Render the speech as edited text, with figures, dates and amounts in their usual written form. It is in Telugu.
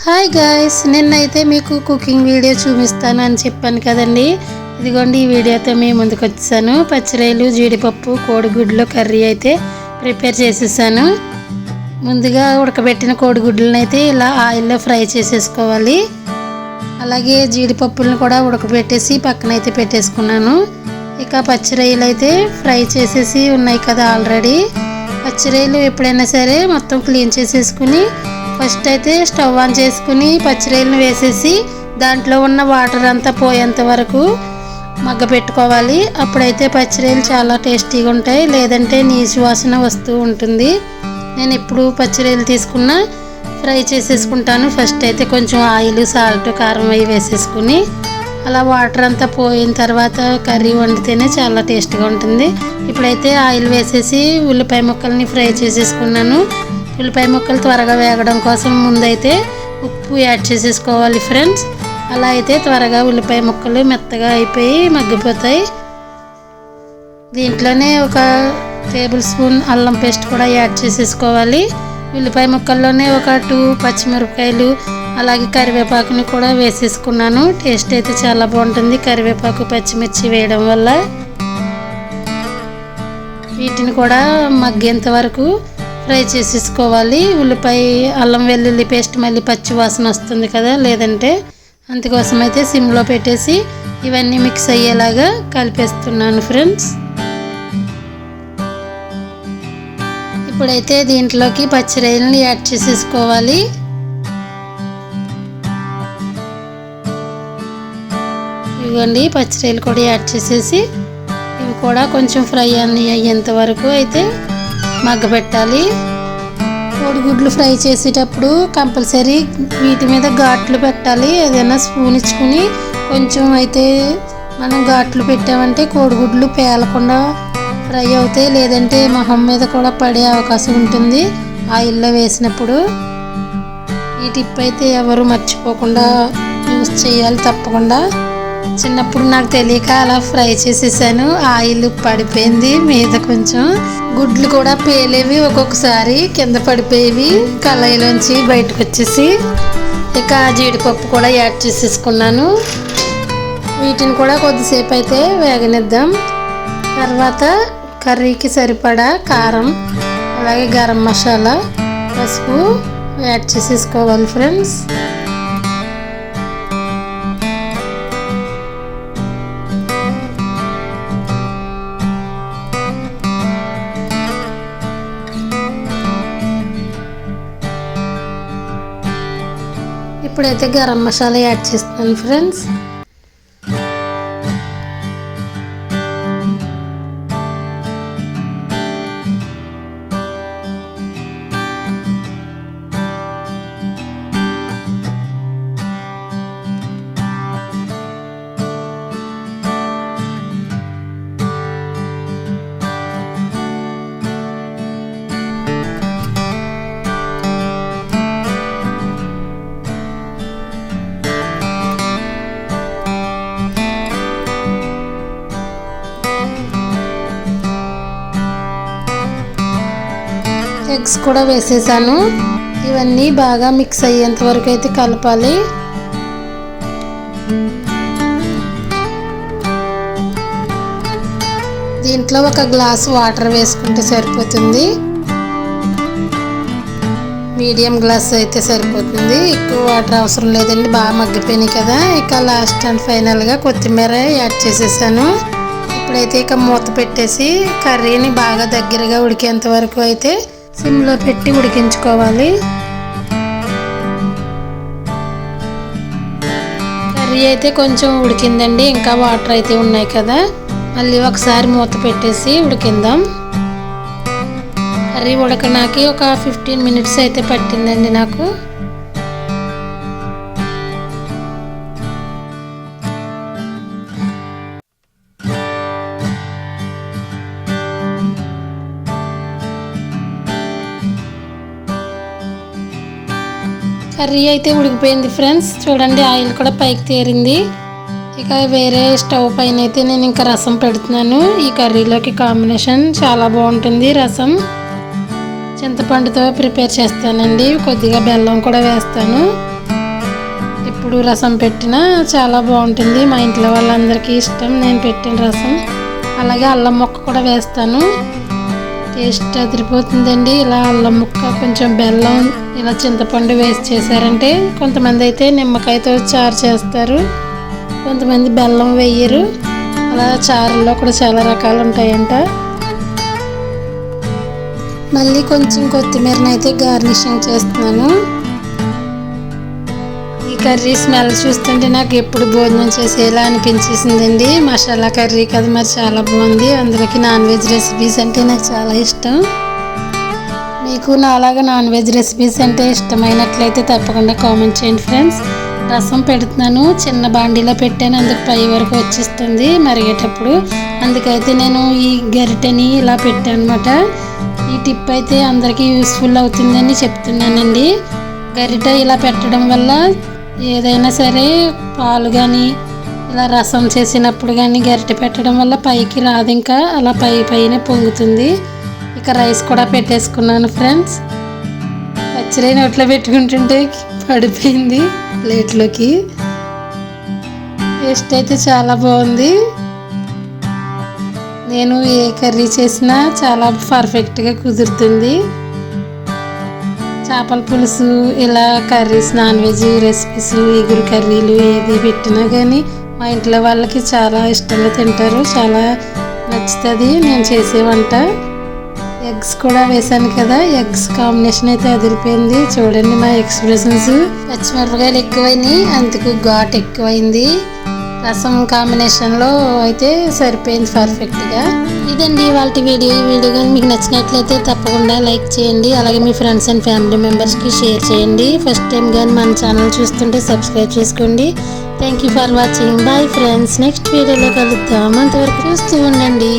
హాయ్ గాయ్స్, నిన్నైతే మీకు కుకింగ్ వీడియో చూపిస్తాను అని చెప్పాను కదండి. ఇదిగోండి ఈ వీడియోతో మీ ముందుకు వచ్చేసాను. పచ్చిరొయ్యలు, జీడిపప్పు, కోడిగుడ్లు కర్రీ అయితే ప్రిపేర్ చేసేసాను. ముందుగా ఉడకబెట్టిన కోడిగుడ్లను అయితే ఇలా ఆయిల్లో ఫ్రై చేసేసుకోవాలి. అలాగే జీడిపప్పులను కూడా ఉడకబెట్టేసి పక్కనైతే పెట్టేసుకున్నాను. ఇక పచ్చిరొయ్యలు అయితే ఫ్రై చేసేసి ఉన్నాయి కదా ఆల్రెడీ. పచ్చిరొయ్యలు ఎప్పుడైనా సరే మొత్తం క్లీన్ చేసేసుకుని ఫస్ట్ అయితే స్టవ్ ఆన్ చేసుకుని పచ్చిరొయ్యలను వేసేసి దాంట్లో ఉన్న వాటర్ అంతా పోయేంత వరకు మగ్గ పెట్టుకోవాలి. అప్పుడైతే పచ్చిరొయ్యలు చాలా టేస్టీగా ఉంటాయి, లేదంటే నీసు వాసన వస్తూ ఉంటుంది. నేను ఎప్పుడు పచ్చిరొయ్యలు తీసుకున్నా ఫ్రై చేసేసుకుంటాను. ఫస్ట్ అయితే కొంచెం ఆయిల్, సాల్ట్, కారం అవి వేసేసుకుని అలా వాటర్ అంతా పోయిన తర్వాత కర్రీ వండితేనే చాలా టేస్ట్గా ఉంటుంది. ఇప్పుడైతే ఆయిల్ వేసేసి ఉల్లిపాయ ముక్కల్ని ఫ్రై చేసేసుకున్నాను. ఉల్లిపాయ ముక్కలు త్వరగా వేగడం కోసం ముందైతే ఉప్పు యాడ్ చేసేసుకోవాలి ఫ్రెండ్స్. అలా అయితే త్వరగా ఉల్లిపాయ ముక్కలు మెత్తగా అయిపోయి మగ్గిపోతాయి. దీంట్లోనే ఒక టేబుల్ స్పూన్ అల్లం పేస్ట్ కూడా యాడ్ చేసేసుకోవాలి. ఉల్లిపాయ ముక్కల్లోనే ఒక 2 పచ్చిమిరపకాయలు అలాగే కరివేపాకుని కూడా వేసేసుకున్నాను. టేస్ట్ అయితే చాలా బాగుంటుంది కరివేపాకు, పచ్చిమిర్చి వేయడం వల్ల. వీటిని కూడా మగ్గేంత వరకు ఫ్రై చేసేసుకోవాలి. ఉల్లిపాయ, అల్లం వెల్లుల్లి పేస్ట్ మళ్ళీ పచ్చి వాసన వస్తుంది కదా, లేదంటే అందుకోసం అయితే సిమ్లో పెట్టేసి ఇవన్నీ మిక్స్ అయ్యేలాగా కలిపేస్తున్నాను ఫ్రెండ్స్. ఇప్పుడైతే దీంట్లోకి పచ్చిరొయ్యలను యాడ్ చేసేసుకోవాలి. ఇవ్వండి పచ్చిరొయ్యలు కూడా యాడ్ చేసేసి ఇవి కూడా కొంచెం ఫ్రై అయ్యేంత వరకు అయితే మగ్గబెట్టాలి. కోడిగుడ్లు ఫ్రై చేసేటప్పుడు కంపల్సరీ వీటి మీద ఘాట్లు పెట్టాలి. ఏదైనా స్పూన్ ఇచ్చుకుని కొంచెం అయితే మనం ఘాట్లు పెట్టామంటే కోడిగుడ్లు పేలకుండా ఫ్రై అవుతాయి, లేదంటే మొహం మీద కూడా పడే అవకాశం ఉంటుంది ఆయిల్లో వేసినప్పుడు. ఈ టిప్ అయితే ఎవరు మర్చిపోకుండా యూస్ చేయాలి తప్పకుండా. చిన్నప్పుడు నాకు తెలియక అలా ఫ్రై చేసేసాను, ఆయిల్ పడిపోయింది మీద. కొంచెం గుడ్లు కూడా పేలేవి, ఒక్కొక్కసారి కింద పడిపోయేవి కళాయిలోంచి బయటకు వచ్చేసి. ఇక జీడిపప్పు కూడా యాడ్ చేసేసుకున్నాను. వీటిని కూడా కొద్దిసేపు అయితే వేగనిద్దాం. తర్వాత కర్రీకి సరిపడా కారం, అలాగే గరం మసాలా, పసుపు యాడ్ చేసేసుకోవాలి ఫ్రెండ్స్. ఇప్పుడైతే గరం మసాలా యాడ్ చేస్తాను ఫ్రెండ్స్. ఎగ్స్ కూడా వేసేసాను. ఇవన్నీ బాగా మిక్స్ అయ్యేంత వరకు అయితే కలపాలి. దీంట్లో ఒక గ్లాస్ వాటర్ వేసుకుంటే సరిపోతుంది. మీడియం గ్లాస్ అయితే సరిపోతుంది, ఎక్కువ వాటర్ అవసరం లేదండి. బాగా మగ్గిపోయినాయి కదా. ఇక లాస్ట్ అండ్ ఫైనల్గా కొత్తిమీర యాడ్ చేసేసాను. ఇప్పుడైతే ఇక మూత పెట్టేసి కర్రీని బాగా దగ్గరగా ఉడికేంత వరకు అయితే సిమ్లో పెట్టి ఉడికించుకోవాలి. కర్రీ అయితే కొంచెం ఉడికిందండి, ఇంకా వాటర్ అయితే ఉన్నాయి కదా. మళ్ళీ ఒకసారి మూత పెట్టేసి ఉడికిందాం. కర్రీ ఉడకడానికి ఒక 15 మినిట్స్ అయితే పట్టిందండి నాకు. కర్రీ అయితే ఉడికిపోయింది ఫ్రెండ్స్. చూడండి ఆయిల్ కూడా పైకి తేరింది. ఇక వేరే స్టవ్ పైన అయితే నేను ఇంకా రసం పెడుతున్నాను. ఈ కర్రీలోకి కాంబినేషన్ చాలా బాగుంటుంది. రసం చింతపండుతో ప్రిపేర్ చేస్తానండి, కొద్దిగా బెల్లం కూడా వేస్తాను. ఎప్పుడు రసం పెట్టినా చాలా బాగుంటుంది. మా ఇంట్లో వాళ్ళందరికీ ఇష్టం నేను పెట్టిన రసం. అలాగే అల్లం ముక్క కూడా వేస్తాను. టేస్ట్ అదిరిపోతుందండి. ఇలా అల్లం ముక్క, కొంచెం బెల్లం, ఇలా చింతపండు వేసి చేశారంటే, కొంతమంది అయితే నిమ్మకాయతో చారు చేస్తారు, కొంతమంది బెల్లం వేయరు. అలా చారుల్లో కూడా చాలా రకాలు ఉంటాయంట. మళ్ళీ కొంచెం కొత్తిమీరని అయితే గార్నిషింగ్ చేస్తున్నాను. ఈ కర్రీ స్మెల్ చూస్తుంటే నాకు ఎప్పుడు భోజనం చేసేలా అనిపించేసిందండి. మసాలా కర్రీ కదా, మరి చాలా బాగుంది. అందులోకి నాన్ వెజ్ రెసిపీస్ అంటే నాకు చాలా ఇష్టం. మీకు నాలాగా నాన్ వెజ్ రెసిపీస్ అంటే ఇష్టమైనట్లయితే తప్పకుండా కామెంట్ చేయండి ఫ్రెండ్స్. రసం పెడుతున్నాను, చిన్న బాండీలో పెట్టాను, అందుకు పై వరకు వచ్చేస్తుంది మరిగేటప్పుడు. అందుకైతే నేను ఈ గరిటెని ఇలా పెట్టాను అనమాట. ఈ టిప్ అయితే అందరికీ యూస్ఫుల్ అవుతుందని చెప్తున్నానండి. గరిటె ఇలా పెట్టడం వల్ల ఏదైనా సరే పాలు కానీ ఇలా రసం చేసినప్పుడు కానీ గరిటె పెట్టడం వల్ల పైకి రాదు, ఇంకా అలా పైన పొంగుతుంది. ఇక రైస్ కూడా పెట్టేసుకున్నాను ఫ్రెండ్స్. పచ్చిరై నోట్లో పెట్టుకుంటుంటే పడిపోయింది ప్లేట్లోకి. టేస్ట్ అయితే చాలా బాగుంది. నేను ఏ కర్రీ చేసినా చాలా పర్ఫెక్ట్గా కుదురుతుంది. చేపల పులుసు, ఇలా కర్రీస్, నాన్ వెజ్ రెసిపీస్, ఎగురు కర్రీలు ఏది పెట్టినా కానీ మా ఇంట్లో వాళ్ళకి చాలా ఇష్టంగా తింటారు. చాలా నచ్చుతుంది నేను చేసే వంట. ఎగ్స్ కూడా వేసాను కదా, ఎగ్స్ కాంబినేషన్ అయితే అదిరిపోయింది. చూడండి మా ఎక్స్ప్రెషన్స్. పచ్చిమిరపకాయలు ఎక్కువైనాయి, అందుకు ఘాట్ ఎక్కువైంది. రసం కాంబినేషన్లో అయితే సరిపోయింది పర్ఫెక్ట్గా. ఇదండి వాళ్ళ వీడియో. ఈ వీడియో కానీ మీకు నచ్చినట్లయితే తప్పకుండా లైక్ చేయండి. అలాగే మీ ఫ్రెండ్స్ అండ్ ఫ్యామిలీ మెంబర్స్కి షేర్ చేయండి. ఫస్ట్ టైం కానీ మన ఛానల్ చూస్తుంటే సబ్స్క్రైబ్ చేసుకోండి. Thank you for watching. Bye friends. Next వీడియోలో కలుద్దాం. అంతవరకు చూస్తూ ఉండండి.